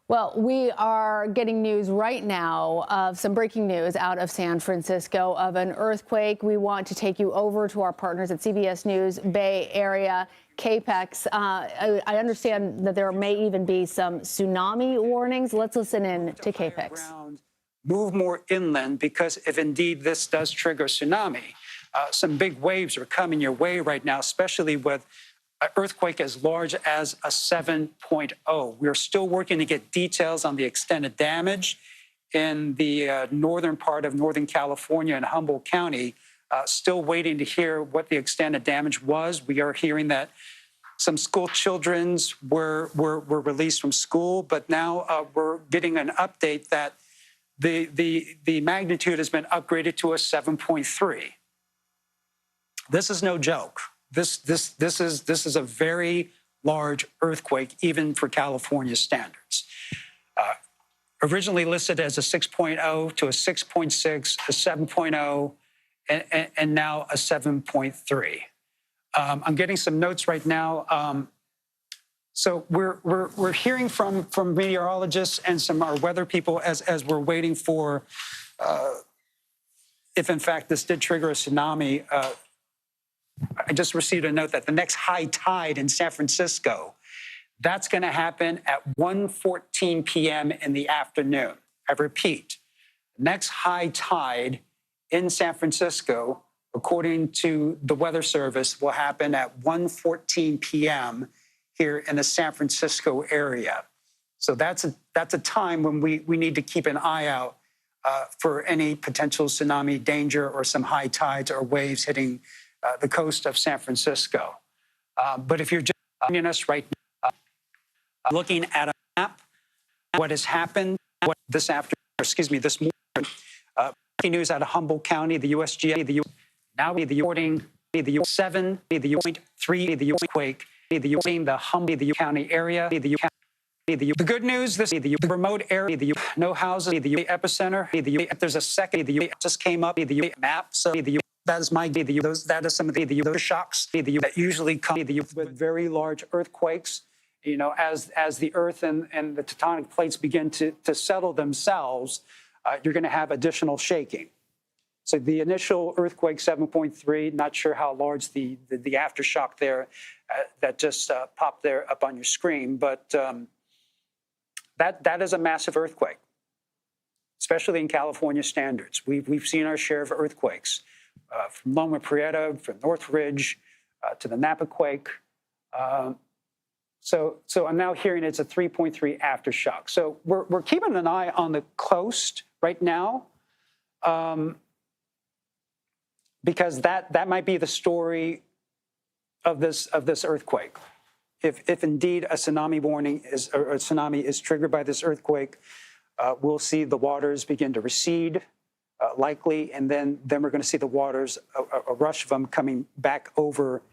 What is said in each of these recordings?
Well, we are getting news right now of some breaking news out of San Francisco of an earthquake. We want to take you over to our partners at CBS News Bay Area, CAPEX. I understand that there may even be some tsunami warnings. Let's listen in to CAPEX. Move more inland, because if indeed this does trigger tsunami, some big waves are coming your way right now, especially with an earthquake as large as a 7.0. We're still working to get details on the extent of damage in the northern part of Northern California and Humboldt County. Still waiting to hear what the extent of damage was. We are hearing that some school children were released from school, but now we're getting an update that the magnitude has been upgraded to a 7.3. This is no joke. This is a very large earthquake, even for California standards. Originally listed as a 6.0 to a 6.6, a 7.0, and now a 7.3. I'm getting some notes right now. So we're hearing from meteorologists and some of our weather people as we're waiting for if in fact this did trigger a tsunami. I just received a note that the next high tide in San Francisco, that's going to happen at 1:14 p.m. in the afternoon. I repeat, next high tide in San Francisco, according to the Weather Service, will happen at 1:14 p.m. here in the San Francisco area. So that's a time when we need to keep an eye out for any potential tsunami danger or some high tides or waves hitting the coast of San Francisco. But if you're just joining us right now, looking at a map, what has happened this morning, breaking news out of Humboldt County, the USGA, now the reporting the 7, the 0.3, the earthquake, the Humboldt County area, the good news, the remote area, no houses, the epicenter, there's a second, the just came up, the map, so that is that is some of the shocks that usually come with very large earthquakes. You know, as the earth and the tectonic plates begin to settle themselves, you're going to have additional shaking. So the initial earthquake, 7.3, not sure how large the aftershock there that just popped there up on your screen, but that is a massive earthquake, especially in California standards. We've seen our share of earthquakes from Loma Prieta, from Northridge to the Napa quake. So I'm now hearing it's a 3.3 aftershock. So we're keeping an eye on the coast right now, because that might be the story of this earthquake. If indeed a tsunami warning or a tsunami is triggered by this earthquake, we'll see the waters begin to recede, likely, and then we're going to see the waters, a rush of them coming back over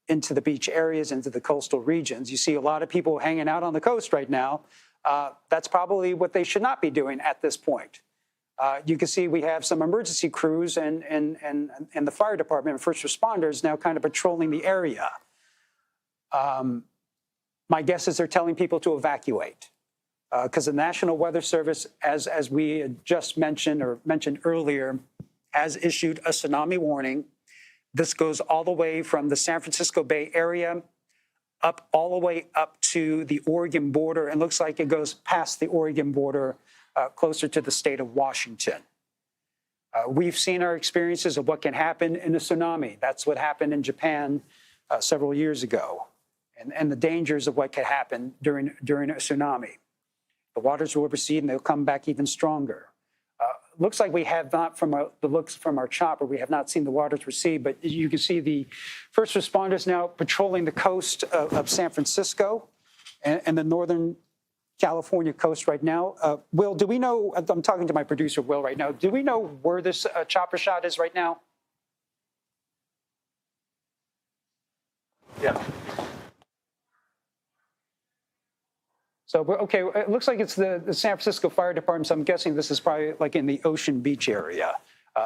into the beach areas, into the coastal regions. You see a lot of people hanging out on the coast right now. That's probably what they should not be doing at this point. You can see we have some emergency crews and the fire department and first responders now kind of patrolling the area. My guess is they're telling people to evacuate, because the National Weather Service, as we had just mentioned earlier, has issued a tsunami warning. This goes all the way from the San Francisco Bay Area up all the way up to the Oregon border, and looks like it goes past the Oregon border, closer to the state of Washington. We've seen our experiences of what can happen in a tsunami. That's what happened in Japan several years ago, and the dangers of what could happen during a tsunami. The waters will recede and they'll come back even stronger. Looks like we have not, from the looks from our chopper, we have not seen the waters recede, but you can see the first responders now patrolling the coast of San Francisco and the northern California coast right now. Will, do we know, I'm talking to my producer, Will, right now, do we know where this chopper shot is right now? Yeah. So, okay, it looks like it's the San Francisco Fire Department, so I'm guessing this is probably like in the Ocean Beach area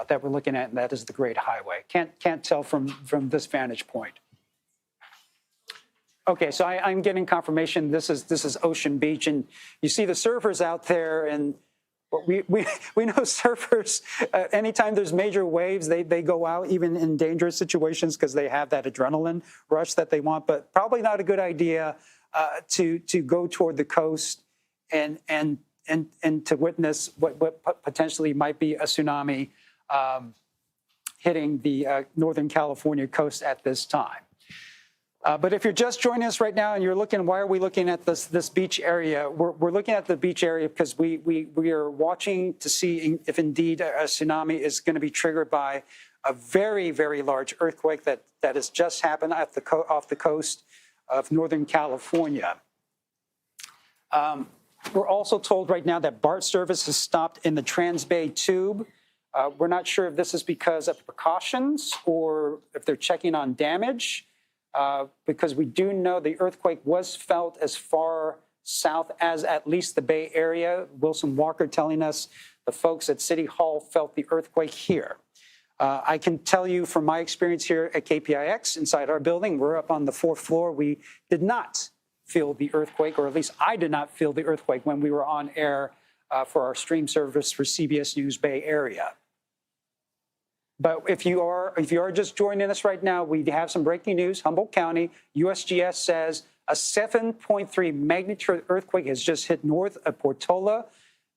that we're looking at, and that is the Great Highway. Can't tell from this vantage point. Okay, so I'm getting confirmation. This is Ocean Beach, and you see the surfers out there, and we know surfers. Anytime there's major waves, they go out even in dangerous situations because they have that adrenaline rush that they want. But probably not a good idea to go toward the coast and to witness what potentially might be a tsunami hitting the Northern California coast at this time. But if you're just joining us right now and you're looking, why are we looking at this beach area? We're looking at the beach area because we are watching to see if indeed a tsunami is going to be triggered by a very, very large earthquake that has just happened off the coast of Northern California. We're also told right now that BART service has stopped in the Transbay Tube. We're not sure if this is because of precautions or if they're checking on damage. Because we do know the earthquake was felt as far south as at least the Bay Area. Wilson Walker telling us the folks at City Hall felt the earthquake here. I can tell you from my experience here at KPIX inside our building, we're up on the 4th floor. We did not feel the earthquake, or at least I did not feel the earthquake when we were on air for our stream service for CBS News Bay Area. But if you are just joining us right now, we have some breaking news. Humboldt County, USGS says a 7.3 magnitude earthquake has just hit north of Portola.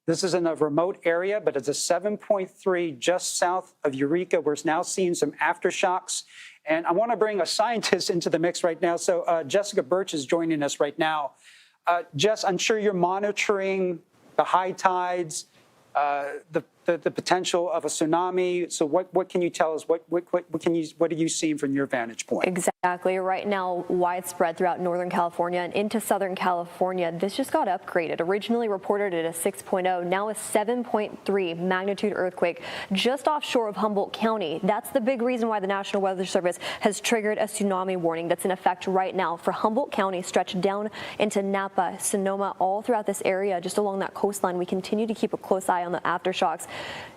This is in a remote area, but it's a 7.3 just south of Eureka. We're now seeing some aftershocks. And I want to bring a scientist into the mix right now. So Jessica Birch is joining us right now. Jess, I'm sure you're monitoring the high tides, the potential of a tsunami. So what can you tell us? What are you seeing from your vantage point? Exactly. Right now, widespread throughout Northern California and into Southern California. This just got upgraded. Originally reported at a 6.0, now a 7.3 magnitude earthquake just offshore of Humboldt County. That's the big reason why the National Weather Service has triggered a tsunami warning that's in effect right now for Humboldt County, stretched down into Napa, Sonoma, all throughout this area, just along that coastline. We continue to keep a close eye on the aftershocks.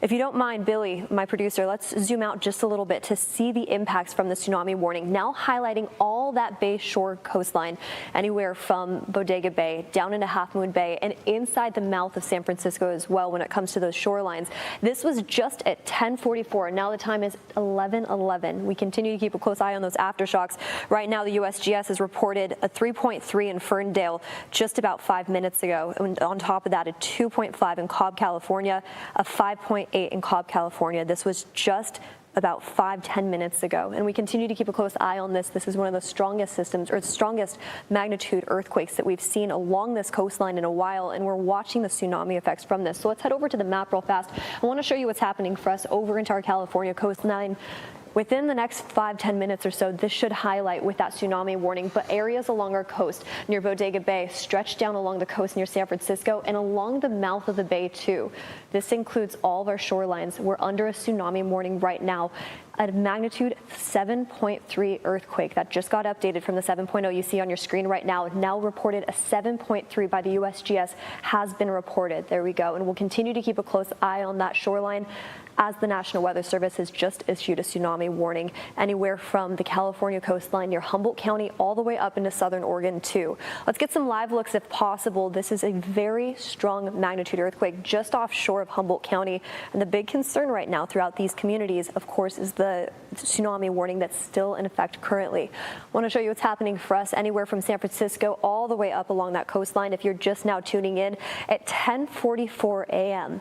If you don't mind, Billy, my producer, let's zoom out just a little bit to see the impacts from the tsunami warning, now highlighting all that Bay Shore coastline, anywhere from Bodega Bay down into Half Moon Bay and inside the mouth of San Francisco as well when it comes to those shorelines. This was just at 10:44. Now the time is 11:11. We continue to keep a close eye on those aftershocks. Right now, the USGS has reported a 3.3 in Ferndale just about 5 minutes ago. And on top of that, a 2.5 in Cobb, California, a 5.8 in Cobb, California. This was just about 5-10 minutes ago. And we continue to keep a close eye on this. This is one of the strongest systems, or strongest magnitude earthquakes that we've seen along this coastline in a while, and we're watching the tsunami effects from this. So let's head over to the map real fast. I want to show you what's happening for us over into our California coastline. Within the next 5-10 minutes or so, this should highlight with that tsunami warning, but areas along our coast near Bodega Bay, stretched down along the coast near San Francisco, and along the mouth of the bay too. This includes all of our shorelines. We're under a tsunami warning right now. A magnitude 7.3 earthquake that just got updated from the 7.0 you see on your screen right now. Now reported a 7.3 by the USGS has been reported. There we go. And we'll continue to keep a close eye on that shoreline as the National Weather Service has just issued a tsunami warning anywhere from the California coastline near Humboldt County all the way up into southern Oregon too. Let's get some live looks if possible. This is a very strong magnitude earthquake just offshore of Humboldt County. And the big concern right now throughout these communities, of course, is the tsunami warning that's still in effect currently. I want to show you what's happening for us anywhere from San Francisco all the way up along that coastline. If you're just now tuning in at 10:44 a.m.,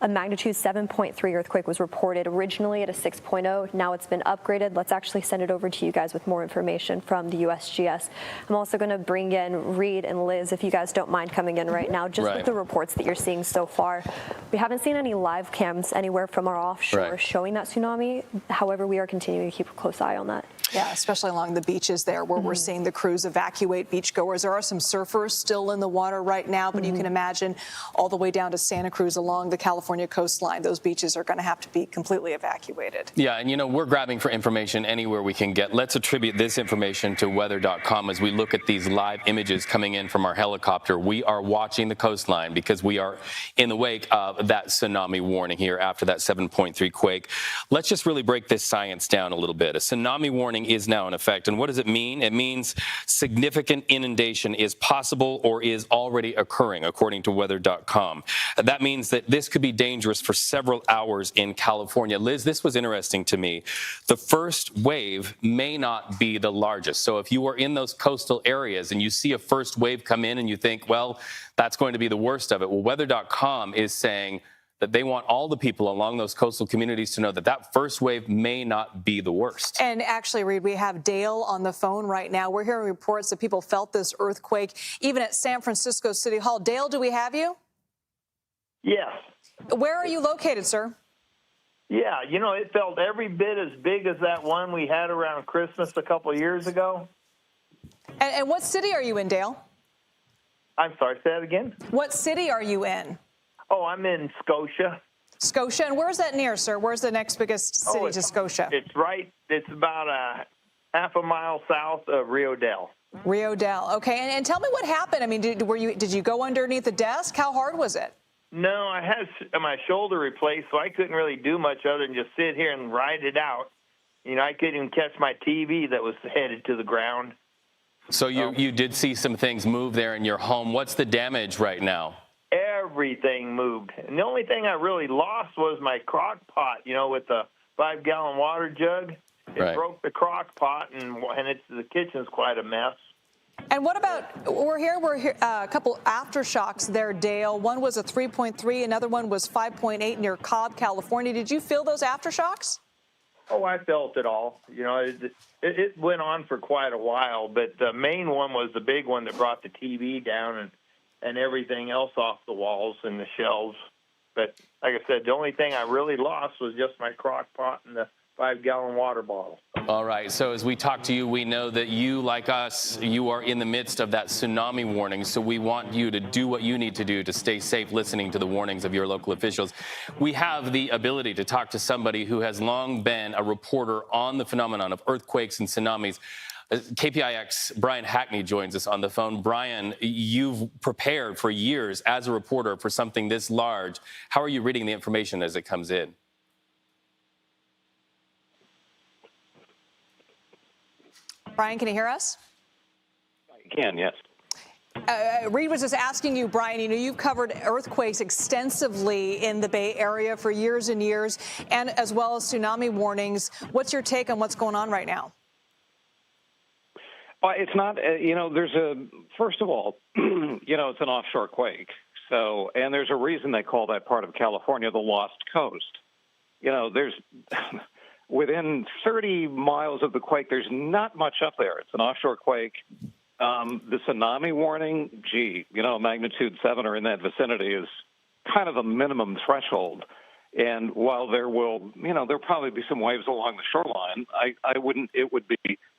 a magnitude 7.3 earthquake was reported originally at a 6.0. Now it's been upgraded. Let's actually send it over to you guys with more information from the USGS. I'm also going to bring in Reed and Liz, if you guys don't mind coming in right now, just with the reports that you're seeing so far. We haven't seen any live cams anywhere from our offshore showing that tsunami. However, we are continuing to keep a close eye on that. Yeah, especially along the beaches there where we're seeing the crews evacuate beachgoers. There are some surfers still in the water right now, but you can imagine all the way down to Santa Cruz along the California California coastline. Those beaches are going to have to be completely evacuated. Yeah, and we're grabbing for information anywhere we can get. Let's attribute this information to weather.com as we look at these live images coming in from our helicopter. We are watching the coastline because we are in the wake of that tsunami warning here after that 7.3 quake. Let's just really break this science down a little bit. A tsunami warning is now in effect, and what does it mean? It means significant inundation is possible or is already occurring, according to weather.com. That means that this could be dangerous for several hours in California. Liz, this was interesting to me. The first wave may not be the largest. So if you are in those coastal areas and you see a first wave come in and you think, well, that's going to be the worst of it. Well, weather.com is saying that they want all the people along those coastal communities to know that that first wave may not be the worst. And actually, Reed, we have Dale on the phone right now. We're hearing reports that people felt this earthquake even at San Francisco City Hall. Dale, do we have you? Yes. Where are you located, sir? Yeah, it felt every bit as big as that one we had around Christmas a couple of years ago. And what city are you in, Dale? I'm sorry, say that again? What city are you in? Oh, I'm in Scotia. Scotia. And where's that near, sir? Where's the next biggest city to Scotia? It's about a half a mile south of Rio Dell. Rio Dell. Okay. And tell me what happened. I mean, did you go underneath the desk? How hard was it? No, I had my shoulder replaced, so I couldn't really do much other than just sit here and ride it out. I couldn't even catch my TV that was headed to the ground. So you did see some things move there in your home. What's the damage right now? Everything moved. And the only thing I really lost was my crock pot, with the 5-gallon water jug. It broke the crock pot, and the kitchen's quite a mess. And what about, we're here a couple aftershocks there, Dale. One was a 3.3, another one was 5.8 near Cobb, California. Did you feel those aftershocks? Oh, I felt it all. It went on for quite a while, but the main one was the big one that brought the TV down and everything else off the walls and the shelves. But like I said, the only thing I really lost was just my crock pot and the 5-gallon water bottle. All right. So as we talk to you, we know that you, like us, you are in the midst of that tsunami warning. So we want you to do what you need to do to stay safe, listening to the warnings of your local officials. We have the ability to talk to somebody who has long been a reporter on the phenomenon of earthquakes and tsunamis. KPIX Brian Hackney joins us on the phone. Brian, you've prepared for years as a reporter for something this large. How are you reading the information as it comes in? Brian, can you hear us? I can, yes. Reed was just asking you, Brian, you've covered earthquakes extensively in the Bay Area for years and years, and as well as tsunami warnings. What's your take on what's going on right now? Well, it's not, first of all, it's an offshore quake. So, and there's a reason they call that part of California the Lost Coast. There's within 30 miles of the quake, there's not much up there. It's an offshore quake. The tsunami warning, magnitude 7 or in that vicinity is kind of a minimum threshold. And while there'll probably be some waves along the shoreline,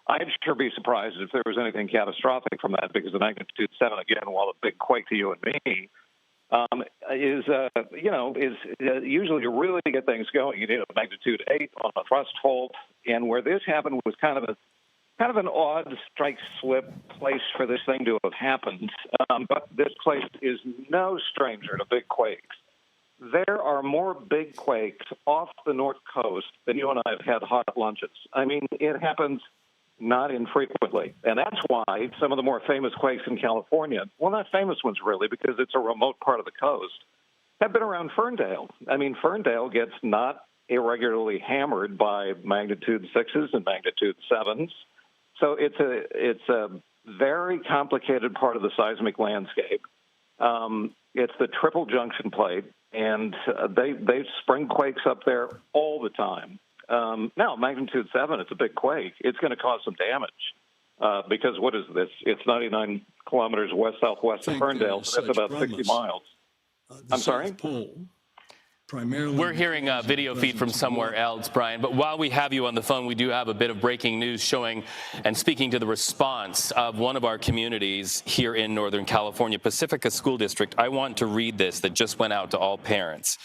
I'd sure be surprised if there was anything catastrophic from that, because the magnitude 7, again, while a big quake to you and me, is usually to really get things going, you need a magnitude 8 on a thrust fault. And where this happened was kind of an odd strike slip place for this thing to have happened. But this place is no stranger to big quakes. There are more big quakes off the North Coast than you and I have had hot lunches. I mean, it happens not infrequently. And that's why some of the more famous quakes in California, well, not famous ones really, because it's a remote part of the coast, have been around Ferndale. I mean, Ferndale gets not irregularly hammered by magnitude 6s and magnitude 7s. So it's a very complicated part of the seismic landscape. It's the triple junction plate, and they spring quakes up there all the time. Now, magnitude 7, it's a big quake. It's going to cause some damage because what is this? It's 99 kilometers west-southwest of Ferndale. So that's about 60 miles. I'm sorry? primarily. We're hearing a video feed from somewhere else, Brian, but while we have you on the phone, we do have a bit of breaking news showing and speaking to the response of one of our communities here in Northern California, Pacifica School District. I want to read this that just went out to all parents.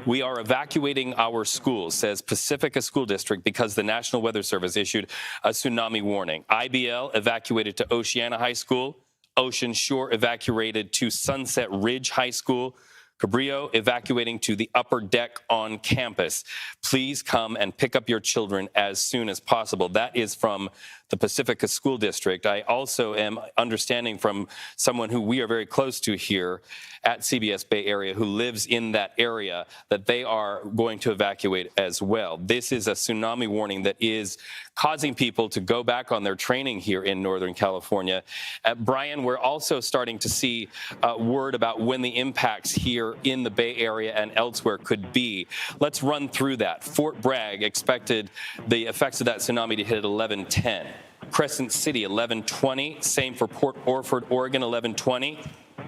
We are evacuating our schools, says Pacifica School District, because the National Weather Service issued a tsunami warning. IBL evacuated to Oceana High School, Ocean Shore evacuated to Sunset Ridge High School, Cabrillo evacuating to the upper deck on campus. Please come and pick up your children as soon as possible. That is from the Pacifica School District. I also am understanding from someone who we are very close to here at CBS Bay Area who lives in that area that they are going to evacuate as well. This is a tsunami warning that is causing people to go back on their training here in Northern California. Brian, we're also starting to see word about when the impacts here in the Bay Area and elsewhere could be. Let's run through that. Fort Bragg expected the effects of that tsunami to hit at 11:10. Crescent City, 11:20. Same for Port Orford, Oregon, 11:20.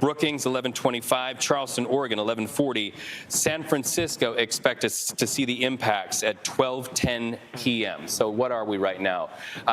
Brookings, 11:25. Charleston, Oregon, 11:40. San Francisco expect us to see the impacts at 12:10 p.m. So what are we right now?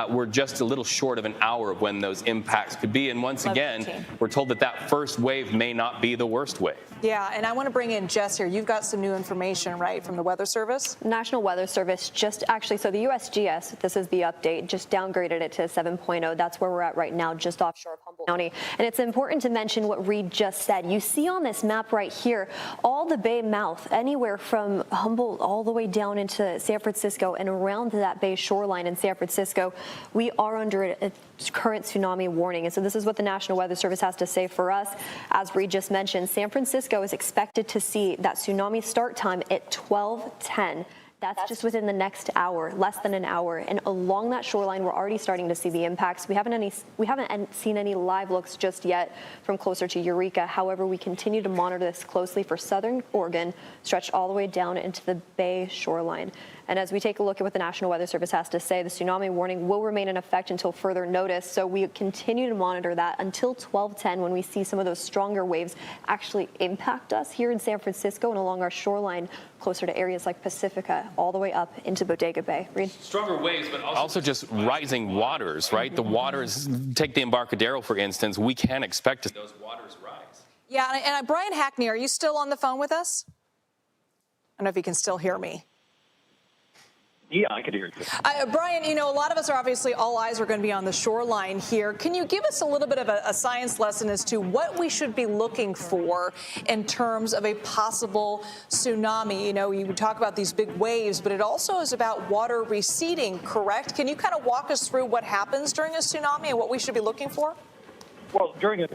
We're just a little short of an hour of when those impacts could be. And once again, we're told that that first wave may not be the worst wave. Yeah, and I want to bring in Jess here. You've got some new information, right, from the Weather Service? National Weather Service just actually, so the USGS, this is the update, just downgraded it to 7.0. That's where we're at right now, just offshore of Humboldt County. And it's important to mention what Reed just said. You see on this map right here, all the bay mouth, anywhere from Humboldt all the way down into San Francisco and around that bay shoreline in San Francisco, we are under a current tsunami warning. And so this is what the National Weather Service has to say for us. As Reed just mentioned, San Francisco is expected to see that tsunami start time at 12:10. That's just within the next hour, less than an hour. And along that shoreline, we're already starting to see the impacts. We haven't seen any live looks just yet from closer to Eureka. However, we continue to monitor this closely for southern Oregon, stretched all the way down into the bay shoreline. And as we take a look at what the National Weather Service has to say, the tsunami warning will remain in effect until further notice. So we continue to monitor that until 12:10 when we see some of those stronger waves actually impact us here in San Francisco and along our shoreline closer to areas like Pacifica, all the way up into Bodega Bay. Reed? Stronger waves, but also just rising waters, right? The waters, take the Embarcadero, for instance, we can expect to see those waters rise. Yeah, and Brian Hackney, are you still on the phone with us? I don't know if you can still hear me. Yeah, I could hear you. Brian, you know, a lot of us are obviously, all eyes are going to be on the shoreline here. Can you give us a little bit of a science lesson as to what we should be looking for in terms of a possible tsunami? You know, you talk about these big waves, but it also is about water receding, correct? Can you kind of walk us through what happens during a tsunami and what we should be looking for? Well, during a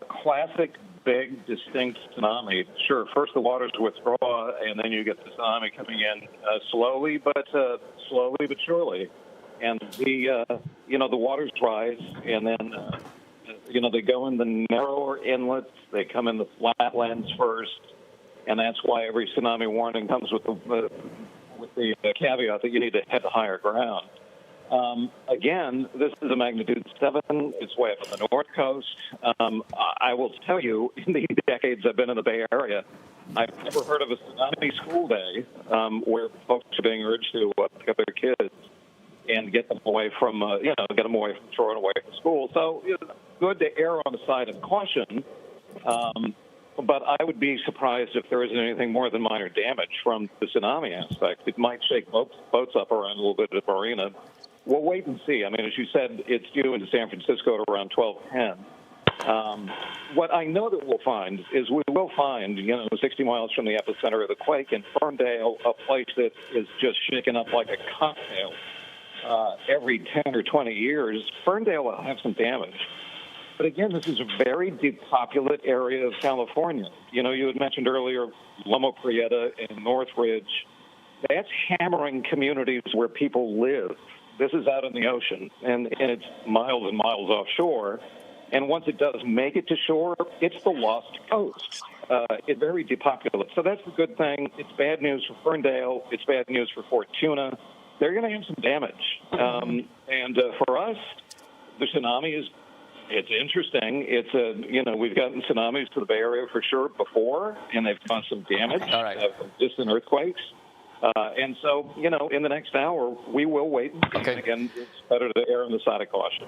classic big, distinct tsunami, sure, first the waters withdraw, and then you get the tsunami coming in slowly but surely. And the waters rise, and then, they go in the narrower inlets, they come in the flatlands first, and that's why every tsunami warning comes with the caveat that you need to head to higher ground. Again, this is a magnitude 7. It's way up on the north coast. I will tell you, in the decades I've been in the Bay Area, I've never heard of a tsunami school day where folks are being urged to pick up their kids and get them away from, get them away from shore and away from school. So it's good to err on the side of caution. But I would be surprised if there isn't anything more than minor damage from the tsunami aspect. It might shake boats up around a little bit of marina. We'll wait and see. I mean, as you said, it's due into San Francisco at around 12:10. What I know that we'll find is 60 miles from the epicenter of the quake in Ferndale, a place that is just shaken up like a cocktail every 10 or 20 years. Ferndale will have some damage. But again, this is a very depopulate area of California. You had mentioned earlier Loma Prieta and Northridge. That's hammering communities where people live. This is out in the ocean, and it's miles and miles offshore. And once it does make it to shore, it's the lost coast. It's very depopulated. So that's the good thing. It's bad news for Ferndale. It's bad news for Fortuna. They're going to have some damage. And for us, the tsunami is It's interesting. It's we've gotten tsunamis to the Bay Area for sure before, and they've caused some damage All right. from distant earthquakes. And so, in the next hour, we will wait and see. Okay. Again, it's better to err on the side of caution.